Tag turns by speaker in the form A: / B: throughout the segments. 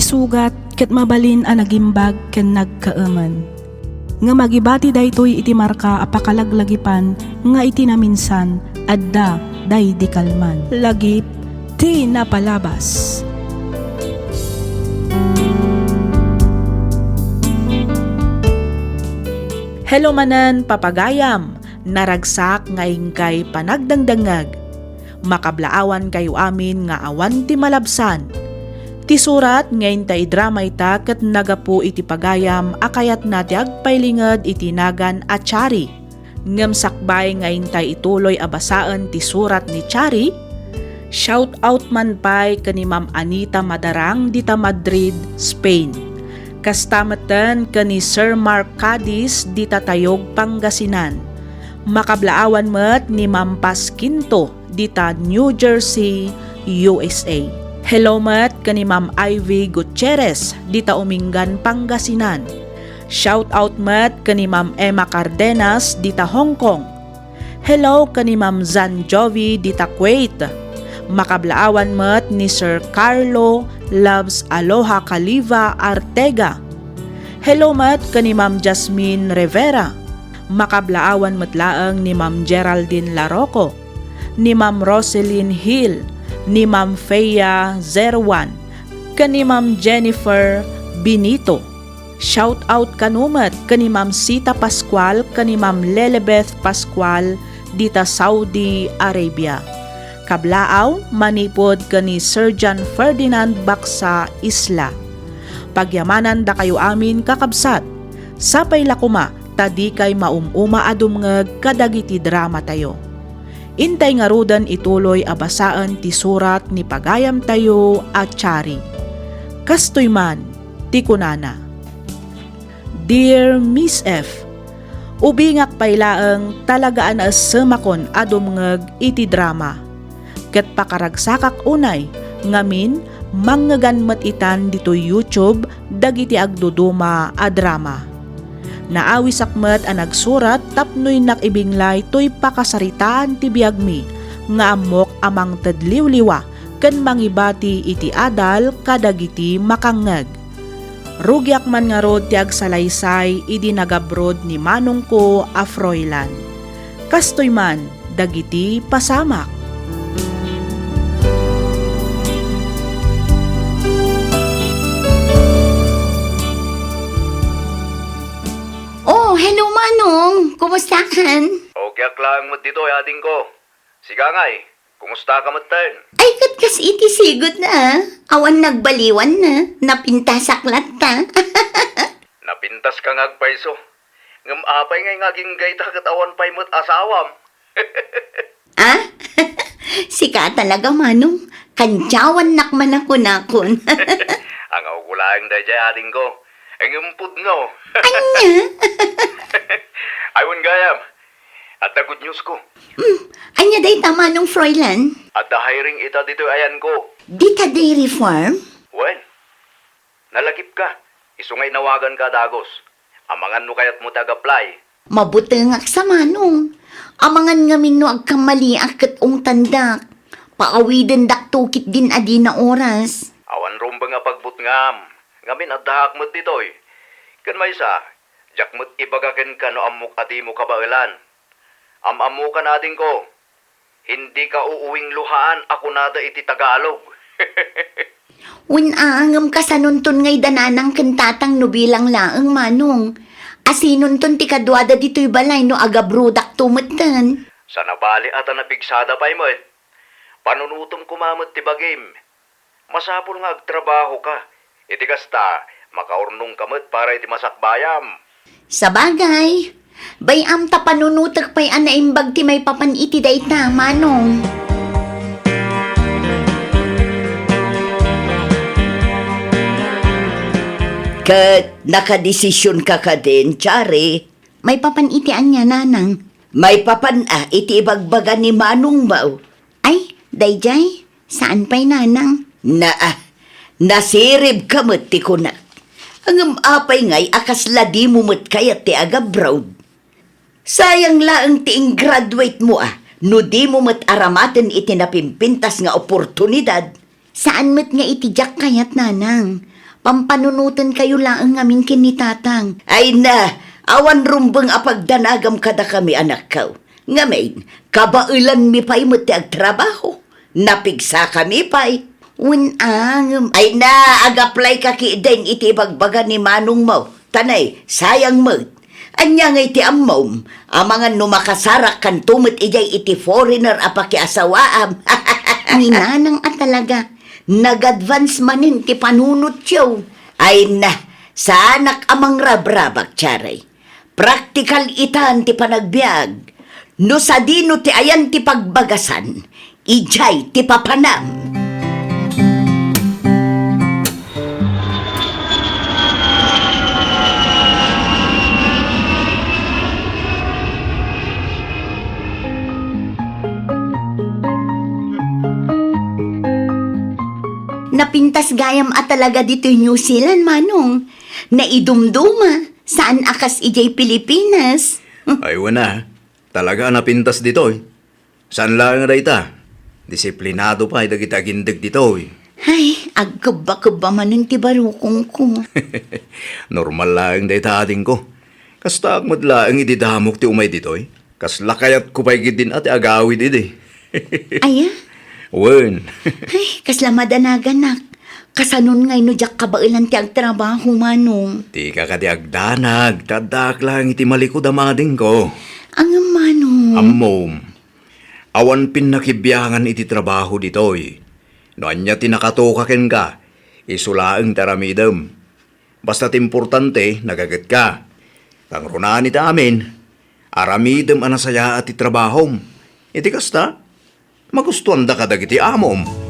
A: sugat ket mabalin a nagimbag ken nagkaaman. Nga magibati daytoy iti marka apakalaglagipan nga iti naminsan adda day di kalman. Lagip ti napalabas. Hello manan papagayam, naragsak nga ingkay panagdangdangag. Makablaawan kayo amin nga awan ti malabsan. Ti surat ngayon ta idramay ta ket nagapu iti pagayam akayat na ti agpaylinged iti nagan a Chari. Ngem sakbay ngayon ta ituloy abasaan ti surat ni Chari. Shout out man pay kani Ma'am Anita Madarang dita Madrid, Spain. Kastamatan kani Sir Mark Cadiz dita Tayog, Pangasinan. Makablaawan met ni Ma'am Pasquinto dita New Jersey, USA. Hello met kani Ma'am Ivy Gutierrez dita Umingan, Pangasinan. Shout out met kani Ma'am Emma Cardenas dita Hong Kong. Hello kani Ma'am Zan Jovi dita Kuwait. Makablaawan met ni Sir Carlo Loves Aloha Caliva Artega. Hello met kani Ma'am Jasmine Rivera. Makablaawan met laeng ni Ma'am Geraldine Larocco, ni Ma'am Roselyn Hill, ni Ma'am Feya 01, kani Ma'am Jennifer Benito. Shout out kanumat kani Ma'am Sita Pascual, kani Ma'am Lelebeth Pascual dita Saudi Arabia. Kablaaw manipod kani Sir John Ferdinand Baksa Isla. Pagyamanan da kayo amin kakabsat. Sapay lakuma tadi kay maumuma adumngeg kadagiti drama tayo. Intay nga rudan ituloy abasaan ti surat ni pagayam tayo at Chari. Kastoy man, ti kunana. Dear Miss F, ubingak paylaeng talagaan as semakon adumngeg iti drama. Ket pakaragsakak unay, ngamin manggagan matitan dito YouTube dagiti agduduma a drama. Naawisak met a nagsurat tapnoy nakibinglay toy pakasaritaan ti biagmi nga amok amang tadliwliwa ken mangibati iti adal kadagiti makangngeg. Rugyak man nga rod ti agsalaysay idi nagabrod ni manong ko a Froilan. Kastoy man dagiti pasamak.
B: Hello Manong, kumusta kan?
C: Okay lang mo dito ading ko. Siga ngay, kumusta ka mo ten?
B: Ay katkas iti sigot na, awan nagbaliwan na, napintasaklat ta.
C: Napintas ka ngagpaiso. Ngam apay ngay ngaging gayta katawan pay mo't asawam.
B: Ah? Sika talaga Manong, kantyawan nakman ako nakon.
C: Ang augulang da dyan ading ko. Ang umpud nga.
B: Anya?
C: Aywan gayam. At the good news ko.
B: Anya day tama nung Froilan?
C: At the hiring ita dito ayan ko.
B: Dita dairy farm?
C: Well, nalagip ka. Isungay nawagan ka dagos. Amangan no kayat mo tag-apply.
B: Mabutengak sa Manong. Amangan ngamin no agkamali akat ong tandak. Paawiden dak tukit din adi na oras.
C: Awan rumba nga pagbut ngam. Ngamin at dahak mo't ditoy. Kan may isa, jak mo't ibagakin ka no amok adi mo kabailan. Amamu ka natin ko. Hindi ka uuwing luhaan, ako nada iti Tagalog.
B: Unangam ka sa nuntun ngay dananang kantatang no bilang laang Manong. Asinuntun ti kadwada dito'y balay no agabrudak tumatan.
C: Sa nabali at napigsada pa'y mo't. Panunutom kumamot ti bagim. Masapol nga agtrabaho ka. Iti kasta, makaurnong kamot para iti masakbayam.
B: Sa bagay, bayam ta panunutag pa'y anaimbag ti may papan iti dayta, Manong.
D: Kat nakadesisyon ka ka din, Chari.
B: May papan iti anya, Nanang.
D: May papan iti ibagbaga ni Manong Bao.
B: Ay, dayjay, saan pa'y Nanang?
D: Nasirib ka mo't ti kunak. Ang apay ngay akas ladi mo mo't kaya ti agabroad. Sayang laang ti graduate mo no di mo mo't aramaten iti napimpintas nga oportunidad.
B: Saan mo't nga itijak kayat, Nanang? Pampanunutan kayo lang ngamin kinitatang.
D: Ay na, awan rumbang apagdanagam kada kami anak ko. Ngamin, kabailan mi pa'y mo ti agtrabaho. Napigsa kami pa'y.
B: Unang,
D: Ay na, ag-apply ka ki din iti bagbaga ni Manong mo. Tanay, sayang mo. Anya nga iti ammom, amangan no makasarak kan tumot ijay iti foreigner apakiasawaam.
B: ninanang at talaga. Nag-advance manin ti panunot siyo.
D: Ay na, sa anak amang rabrabak, Charay. Praktikal itan ti panagbiag. No sa dino ti ayan ti pagbagasan, ijay ti papanam.
B: Napintas gayam at talaga dito New Zealand, Manong. Naidumduma. Saan akas ijay Pilipinas?
C: Ay, wana. Talaga napintas dito eh. Saan lang nga ita? Disiplinado pa ay dagita gindag dito eh.
B: Ay, agkaba-kaba manin ti barukong ko.
C: Normal lang dayta ating ko. Kasta agmadlaang ididamok ti umay dito eh. Kaslakayat ko pa'y gidin at agawid ide.
B: Aya,
C: Wen.
B: ay, kaslamada na ganak. Kasanon ngay no jak kabailan ti agtrabaho, Manong.
C: Di ka kati agdanag. Tadak lang iti malikod amading ko.
B: Ang Manong.
C: Ammom. Awan pinakibyangan iti trabaho dito eh. No anya tinakatukaken ka. Isulaang taramidam. Basta't importante, nagagat ka. Tangrunaan iti amin. Aramidam anasaya at itrabahom. Iti kasta, magustuhan da kadag iti amom.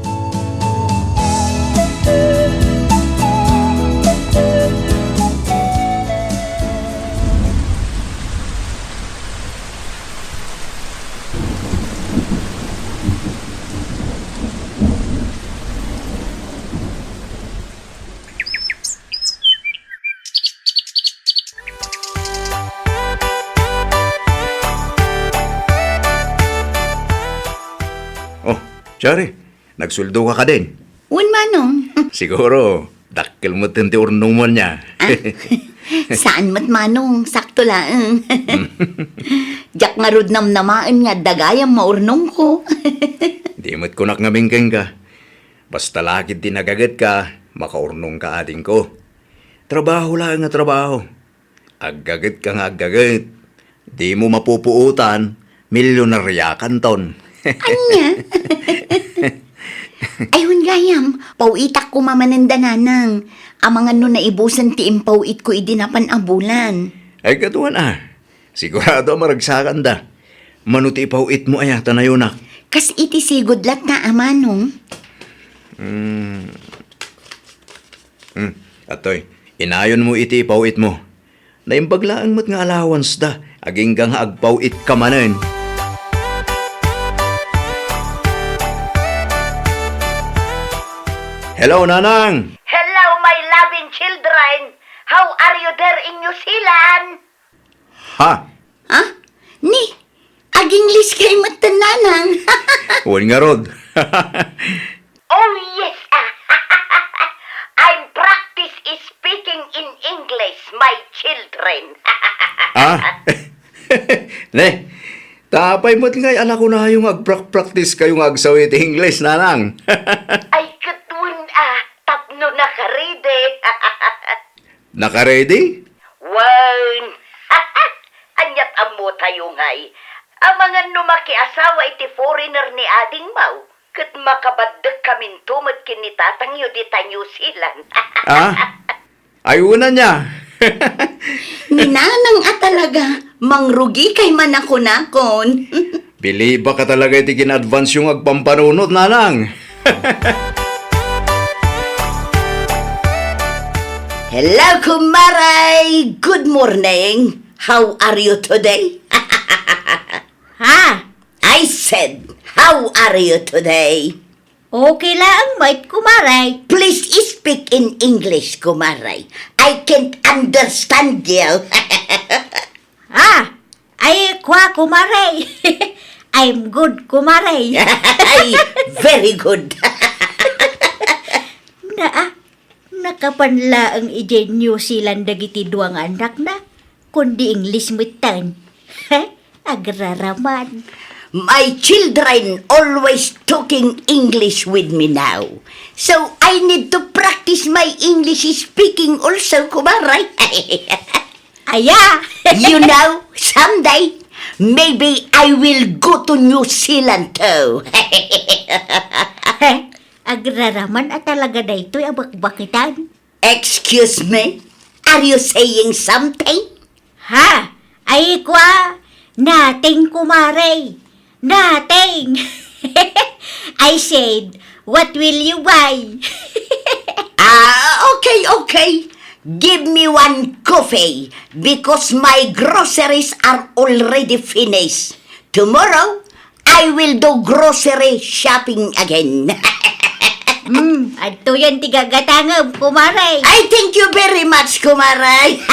C: Oh, Chari, nagsuldo ka din.
B: Un Manong.
C: Siguro, dakkel mo tinti urnong mo niya.
B: Saan mat Manong? Sakto lang. Jak nga rod namnamaan nga dagayam maurnong ko.
C: Di mo't kunak nga bingkeng ka. Basta lakid tinagagat ka, makaurnong ka ading ko. Trabaho lang nga trabaho. Aggagat ka nga aggagat. Di mo mapupuutan, milyonarya kanton.
B: Anya? Ayun gayam, pauitak ko mamanandananang. Amangan no naibusan ti impawit ko idinapan abulan.
C: Ay katuan sigurado maragsakan da. Manuti ipawit mo ay tanayonak.
B: Kas iti sigudlat na amanong.
C: Atoy, inayon mo iti ipawit mo. Naimbaglaang mat nga allowance da. Aging gang agpawit ka manen. Hello, Nanang!
D: Hello, my loving children. How are you there in New Zealand?
C: Ha?
B: Ha? Ni, aging lis kay matananang.
C: Huwag nga rod.
D: Oh, yes. I'm practice speaking in English, my children.
C: Ne, tapay mo't nga'y anak ko na yung agpractice kayong agsawit English, Nanang.
D: Ay, katun, tapno na karide.
C: Naka-ready?
D: Wan. Anyat amo tayo ngay. Ang mga numakiasawa iti foreigner ni Ading Mau. Kat makabadag kamin tumot kinitatang yu di ta New Zealand.
C: Ayuna niya.
B: Ninanang at talaga, mangrugi kay manakunakon.
C: Bili ba ka talaga iti kin-advance yung agpampanunod, Nanang?
D: Hello, kumaray. Good morning. How are you today?
E: Ha?
D: I said, how are you today?
E: Okay lang, mait kumaray.
D: Please speak in English, kumaray. I can't understand you.
E: Ha? Ay, kwa kumaray. I'm good kumaray.
D: Ay, very good.
E: Na nakapanla ang ije New Zealand dagiti duang anak na, kundi English mutan. Agraraman.
B: My children always talking English with me now. So I need to practice my English speaking also, kumaray.
E: Aya!
B: You know, someday, maybe I will go to New Zealand too.
E: Agraraman at talaga na ito'y abakbakitan.
B: Excuse me? Are you saying something?
E: Ha? Ay kwa! Nating kumaray! Nating! I said, what will you buy?
B: Okay. Give me one coffee because my groceries are already finished. Tomorrow, I will do grocery shopping again.
E: Adto yan tigagatangam, kumaray.
B: I thank you very much, Kumaray.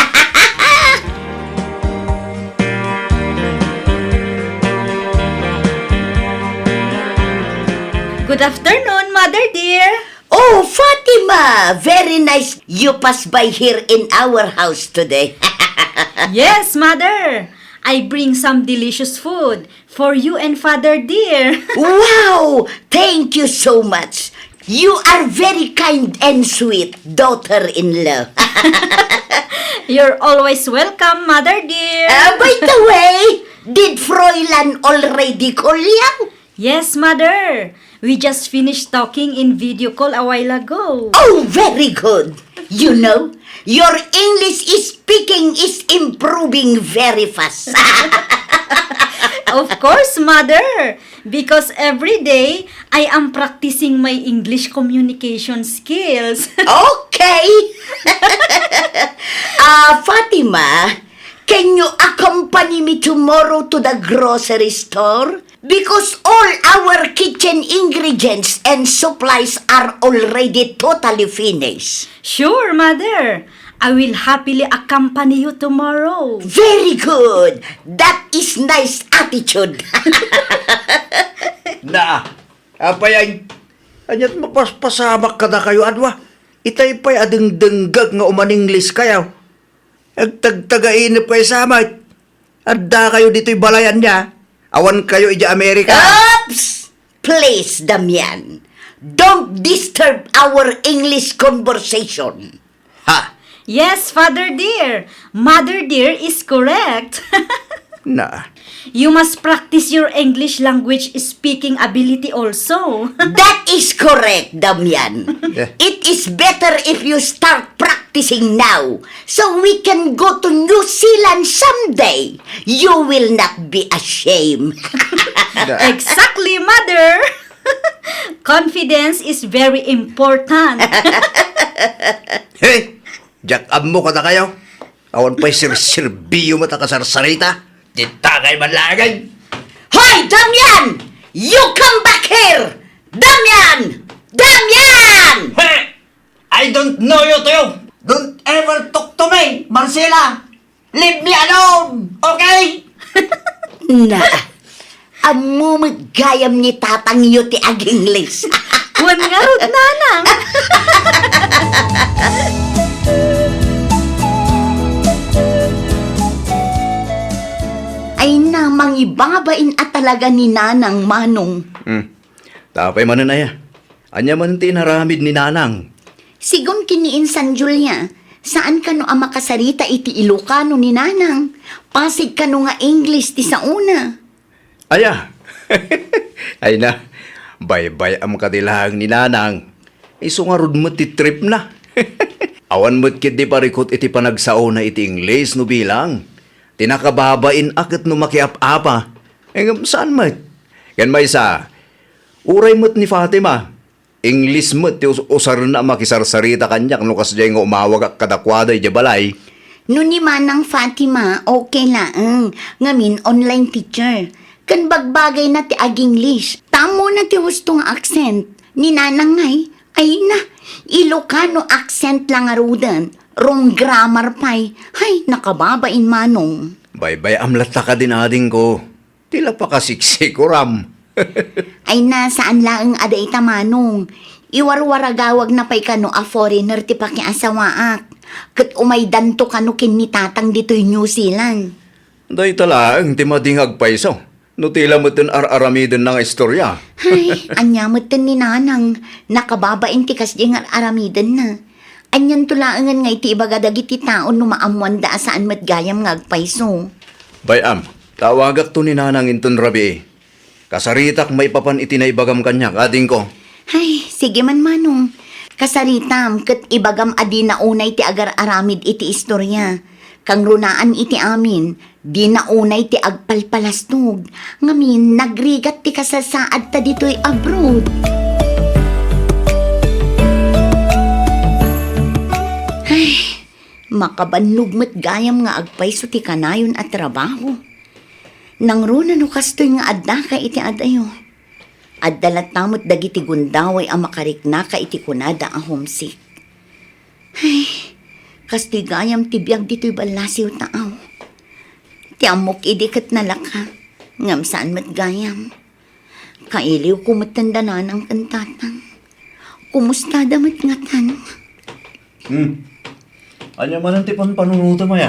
A: Good afternoon, Mother dear.
B: Oh, Fatima, very nice you pass by here in our house today.
A: Yes, Mother. I bring some delicious food for you and Father dear.
B: Wow, thank you so much. You are very kind and sweet, daughter-in-law.
A: You're always welcome, Mother dear.
B: By the way, did Fräulein already call you?
A: Yes, Mother. We just finished talking in video call a while ago.
B: Oh, very good. You know, your English speaking is improving very fast.
A: Of course, Mother. Because every day, I am practicing my English communication skills.
B: Okay. Fatima, can you accompany me tomorrow to the grocery store? Because all our kitchen ingredients and supplies are already totally finished.
A: Sure, Mother. I will happily accompany you tomorrow.
B: Very good. That is nice attitude.
C: Na, apay anyat mapaspasamak ka na kayo, adwa. Itay pa'y ading denggag nga umaninglis kayo. Agtagtagainip kayo sa amat. Adda kayo dito'y balayan niya. Awan kayo ija Amerika.
B: Oops! Please, Damian. Don't disturb our English conversation.
C: Ha?
A: Yes, Father dear. Mother dear is correct.
C: Na,
A: You must practice your English language speaking ability also.
B: That is correct, Damian.
C: Yeah.
B: It is better if you start practicing now so we can go to New Zealand someday. You will not be ashamed.
A: Exactly, Mother. Confidence is very important.
C: hey, jak mo ka na kayo. Awan pa'y sirbiyo mo ta kasarsarita. Dita kay manlagay.
B: Hoy, Damian! You come back here! Damian! Damian!
F: Hey! I don't know you too! Don't ever talk to me, Marcela! Leave me alone! Okay?
B: Na, amo magayam ni tatang yu ti aginglis.
A: Wan nga rod, nanang.
B: Ay na, mangibabain at talaga ni Nanang Manong.
C: Tapay man na ya. Anya man tinaramid ni Nanang.
B: Sigon kiniin San Julia, saan ka no ang makasarita iti Ilocano ni Nanang? Pasig ka no nga English ti sa una.
C: Aya. Ay na. Bye-bye ang kadilang ni Nanang. Isungarod mo ti trip na. Awan mo't kit di parikot iti panagsao na iti English no bilang. Tinakababain akit no makiap-apa. Saan mo't? Yan may isa. Uray mo't ni Fatima. English mo't ti usar na makisarsarita kanyak no kasjay nga umawag ak kadakwada iti balay.
B: No ni Manang Fatima, okay lang. Ngamin, online teacher. Kan bagbagay na ti ag-English. Tamo na ti husto nga accent. Ni Nanang ngay, ay na, Ilocano accent lang arudan. Wrong grammar pa'y. Hay, nakababain Manong.
C: Bye-bye amlata ka din ading ko. Tila pa kasiksik ko ram.
B: Ay na, saan lang ada ita Manong. Iwarwaragawag na pa'y kano a foreigner ti pakiasawaak. Kat umay danto kano kinitatang dito'y New Zealand.
C: Day talaang ti madingag pa iso. No tila mo tin ar-aramidin ng istorya.
B: Ay, anyamot ni nanang. Nakababain ti kasdi nga aramidan na. Anyan tulaangan nga iti ibagadag iti taon no maamuan da saan matgayam nga agpaiso.
C: Bayam, tawagak to ni nanang inton rabi. Kasaritak may papan iti na ibagam kanya, kading ko.
B: Ay, sige man manong. Kasaritam, kat ibagam adi na unay ti agar-aramid iti istorya. Kang runaan iti amin, di na unay ti agpalpalastog. Ngamin, nagrigat ti kasasaad ta dito'y abroad. Ay, makabannog met gayam nga agpayso ti kanayon at trabaho. Nang runa no kastoy nga adda ka iti adayo. Addalat tamot dagiti gundaway ang makarikna ka iti kunada ang homesick. Ay, kastoy gayam tibiyag dito'y balasiw taaw. Ti amok idikat na laka, ngam saan mat gayam. Kailiw kumatanda na ng kantatang. Kumusta damat ngatan?
C: Anya manan ti panunuto mo ya?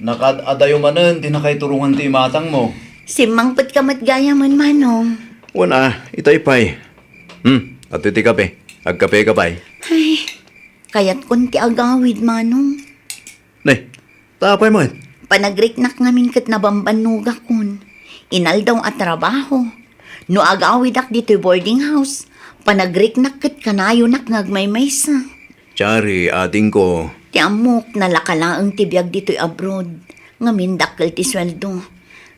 C: Nakadadayo manan, di na kay turungan ti matang mo.
B: Simangpat ka mat gayaman manong.
C: Wana, itay pay. At iti kape. Agkape ka pay.
B: Ay, kaya't kunti agawid manong.
C: Nay, tapay mo.
B: Panagriknak ngamin kat nabambanuga kun. Inal daw at trabaho. No agawid ak dito'y boarding house. Panagriknak kat kanayo nak ngagmaymaysa.
C: Chari, ating ko.
B: Ti amok nalakalaang tibiyag dito'y abroad. Ngamin dakkel ti sweldo.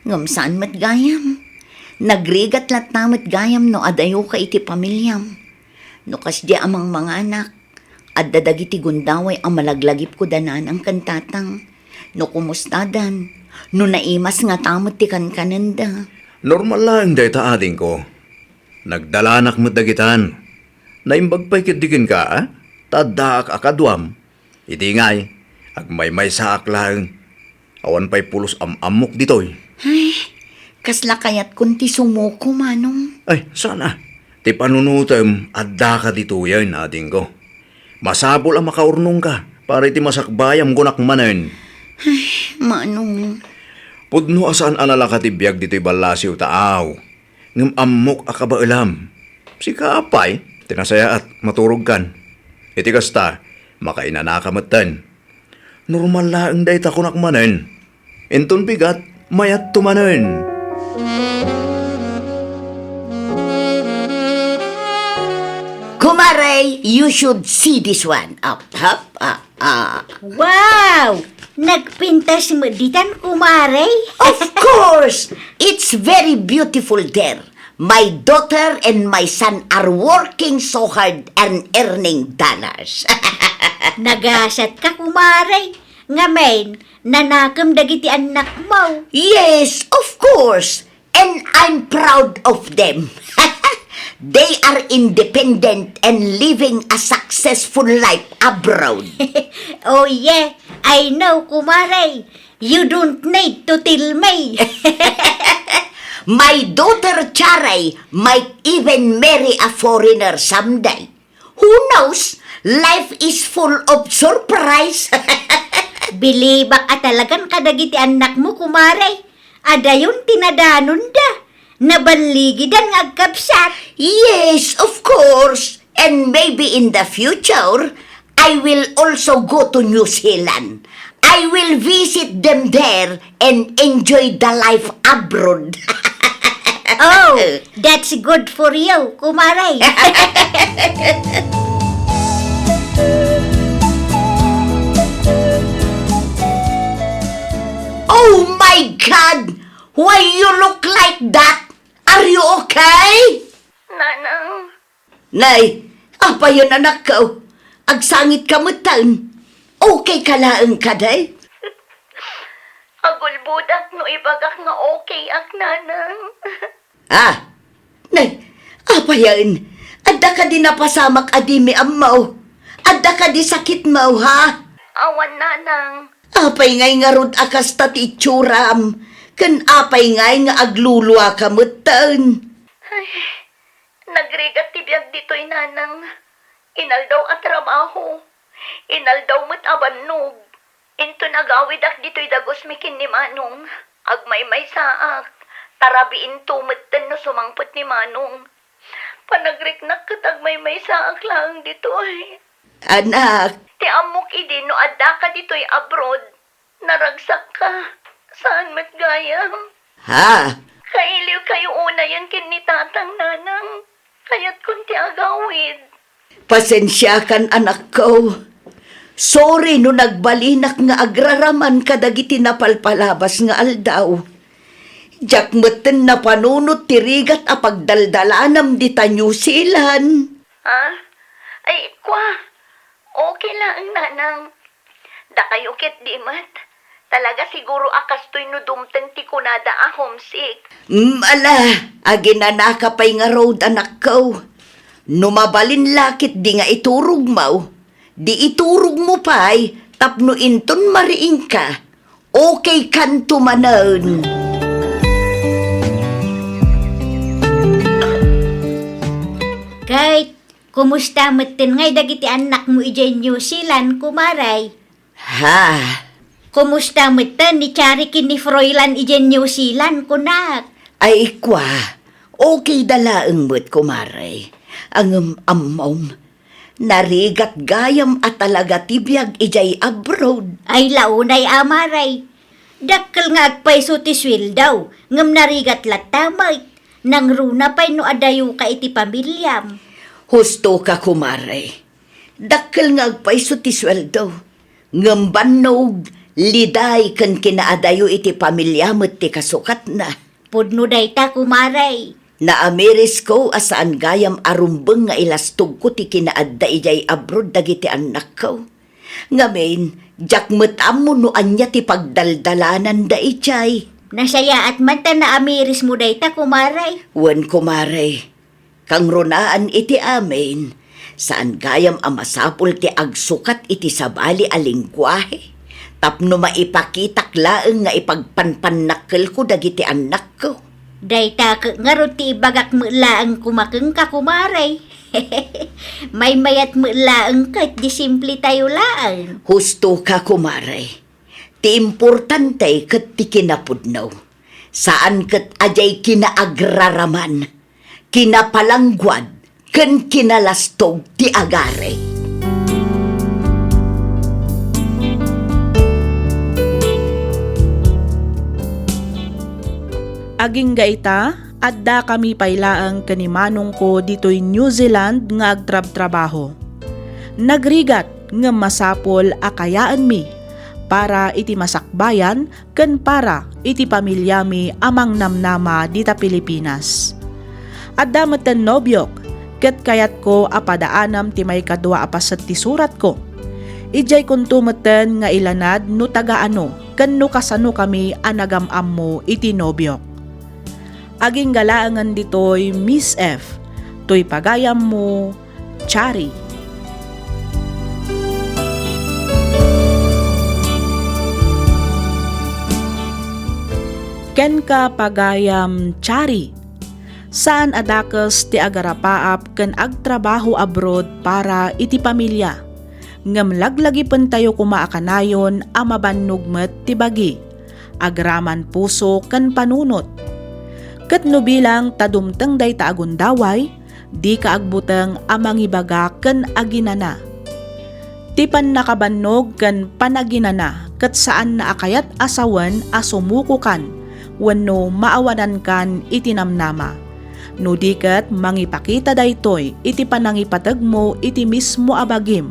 B: Ngam saan mat gayam. Nagrigat lat namat gayam no adayo ka iti pamilyam. No kasdi amang mga anak. Adda dagiti gundaway ang malaglagip ko danan ang kantatang. No kumustadan. No naimas nga tamot ti kankananda.
C: Normal lang day ta ating ko. Nagdalanak mo dagitan. Naimbag pa'y kidigin ka, ha? Tadaak akadwam. Iti ngay, agmay-may saak lang. Awan pa'y pulos amok ditoy.
B: Ay, kasla kayat kunti sumuko manong.
C: Ay, sana. Ti panunutem, adda ka dito yan, ating ko. Masabol ang makaurnong ka, para iti masakbayam gunak manen.
B: Manong.
C: Pudno asaan anala ka tibiyag dito'y balasiw taaw. Ngam amok akabailam. Si kapay, tinasaya at maturog kan. Iti kasta, makainanakamatan. Normal lang day ta kunak manen. Enton bigat, mayat tumanen.
B: Kumaray, you should see this one. Up.
E: Wow! Nagpintas mo ditan, kumaray.
B: Of course! It's very beautiful there. My daughter and my son are working so hard and earning dollars.
E: Nagasat ka, kumaray. Ngamen, nanakam dagiti anak mo.
B: Yes, of course. And I'm proud of them. They are independent and living a successful life abroad.
E: Oh yeah, I know, kumaray. You don't need to tell me.
B: My daughter Charay might even marry a foreigner someday. Who knows? Life is full of surprise.
E: Bilibak at talagang kadagiti anak mo, kumaray. Adayon tinadanon da. Nabanligidan ng agkapsat.
B: Yes, of course. And maybe in the future, I will also go to New Zealand. I will visit them there and enjoy the life abroad.
E: Oh, that's good for you, kumaray.
B: Oh my God! Why you look like that? Are you okay?
D: Nanang,
B: Nay, apa yun anak ko? Agsangit ka mo taon. Okay ka laang ka, day?
D: agulbudak no ibagak nga okay ak nanang.
B: Ah, nay, apa yan? Adda ka di napasamak adimi amaw. Adda ka di sakit mo, ha?
D: Awan nanang.
B: Apay ngay nga rod akas ta ti itsuram. Kan apay ngay nga aglulua ka mo taon.
D: Ay, nagrigat tibiyag dito'y nanang. Inaldaw ang trabaho. Inaldaw mo't abannog. Into nagawid ak dito'y dagos mikin ni Manong. Agmay may saak. Tarabiin tumatan no sumangpot ni Manong. Panagriknak katagmay may saak lang dito'y.
B: Anak,
D: Ti amok idi no adda ka dito'y abroad. Naragsak ka. Saan mat gayam?
B: ha?
D: Kailiw kayo una yan kin ni tatang nanang. Kaya't kunti agawid.
B: Pasensya kan anak ko. Sorry no nagbalinak nga agraraman kadagiti napalpalabas nga aldaw. Jakmeten na panunot tirigat a pagdaldalanam dita New Zealand.
D: Ha? Ay, kwa. Okay lang, nanang. Da kayo kit di mat. Talaga siguro akas to'y nudumten ti kunada a homesick.
B: Ala, aginanaka pa'y nga road anak ko. Numabalin lakit di nga iturog mo. Di iturog mo pa'y tapno inton mariing ka. Okay kan tumanon.
E: Kahit, kumusta matin ngay dagiti anak mo ijay New Zealand, kumaray?
B: Ha?
E: Kumusta matin ni Chari ni Froilan ijay New Zealand, kunak?
B: Ay kwa, okay dalaang mo't kumaray. Ang amom, narigat gayam at talaga tibiyag ijay abroad.
E: Ay launay amaray. Dakkel nga agpayso ti swil daw, ngam narigat latamay. Nang runa pa'y no adayo ka iti pamilyam.
B: Husto ka kumaray. Dakkel nga agpaiso ti sweldo. Ngambanog, liday kan kinaadayo iti pamilyamot ti kasukat na.
E: Pudno day ta kumaray.
B: Naamiris ko asaan gayam arumbeng nga ilastog ko ti kinaadda ijay abroad dagiti anak ko. Ngamin, jakmet amo no anya ti pagdaldalanan da ijay.
E: Nasaya at man ta na amiris mo day ta kumaray.
B: Wan kumaray, kang runaan iti amin, saan gayam amasapul ti agsukat iti sabali a lingwahe. Tapno maipakitak laeng nga ipagpanpanakkel ko dagiti anak ko.
E: Day ta nga ro ti ibagak mo laang kumakeng ka kumaray. May mayat mo laang kahit di simple tayo laang.
B: Husto ka kumaray. Ti importante ket ti kinapudnaw. Saan ket ajay kinaagraraman, kinapalangguad, ken kinalastog ti agare.
A: Aging gaita, adda kami pailaang kanimanong ko dito'y New Zealand nga agtrab-trabaho. Nagrigat nga masapol akayaan mi para iti masakbayan ken para iti pamilyami amang namnama dita Pilipinas. Adda meten nobyok ket kayat ko apadaanam ti may kadwa apasat ti surat ko. Ijay kunto meten nga ilanad no tagaano ken no kasano kami anagamam mo iti nobyok. Aging galaangan ditoy Miss F. Toy pagayam mo, Chari. Ken ka pagayam, Chari. Saan adakes ti agarapaap ken agtrabaho abroad para iti pamilya. Ngem laglagi pen tayo kumaakanayon a mabannugmet ti bagi. Agraman puso ken panunot. Ket no bilang tadumteng day ta agundaway, di kaagbuteng amang ibaga ken aginana. Tipan nakabannog ken panaginana ket saan na akayat asawen asumuko kan wenno maawanan kan itinamnama. No diket mangipakita daytoy iti panangipateg mo iti mismo abagim,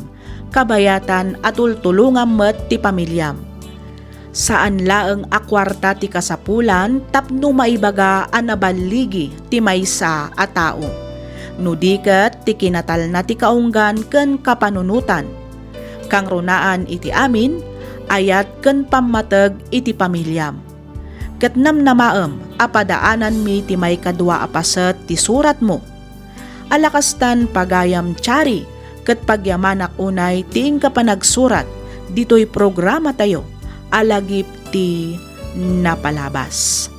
A: kabayatan at tultulungam met ti pamilyam. Saan laeng akwarta ti kasapulan tapno maibaga anabaligi ti maysa a tao. No diket ti kinatal na ti kaunggan ken kapanunutan. Kang runaan iti amin, ayat ken pammateg iti pamilyam. Ket namnamaem apadaanan mi ti may kadwa apaset ti surat mo. Alakastan pagayam, Chari, ket pagyamanak unay tiing kapanagsurat ditoy programa tayo alagip ti napalabas.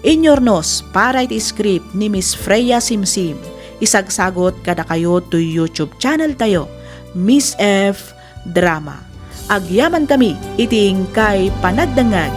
A: Inyornos para iti script ni Miss Freya Simsim, Isagsagot kada kayo to YouTube channel tayo, Miss F Drama. Agyaman kami iting kay panagdangag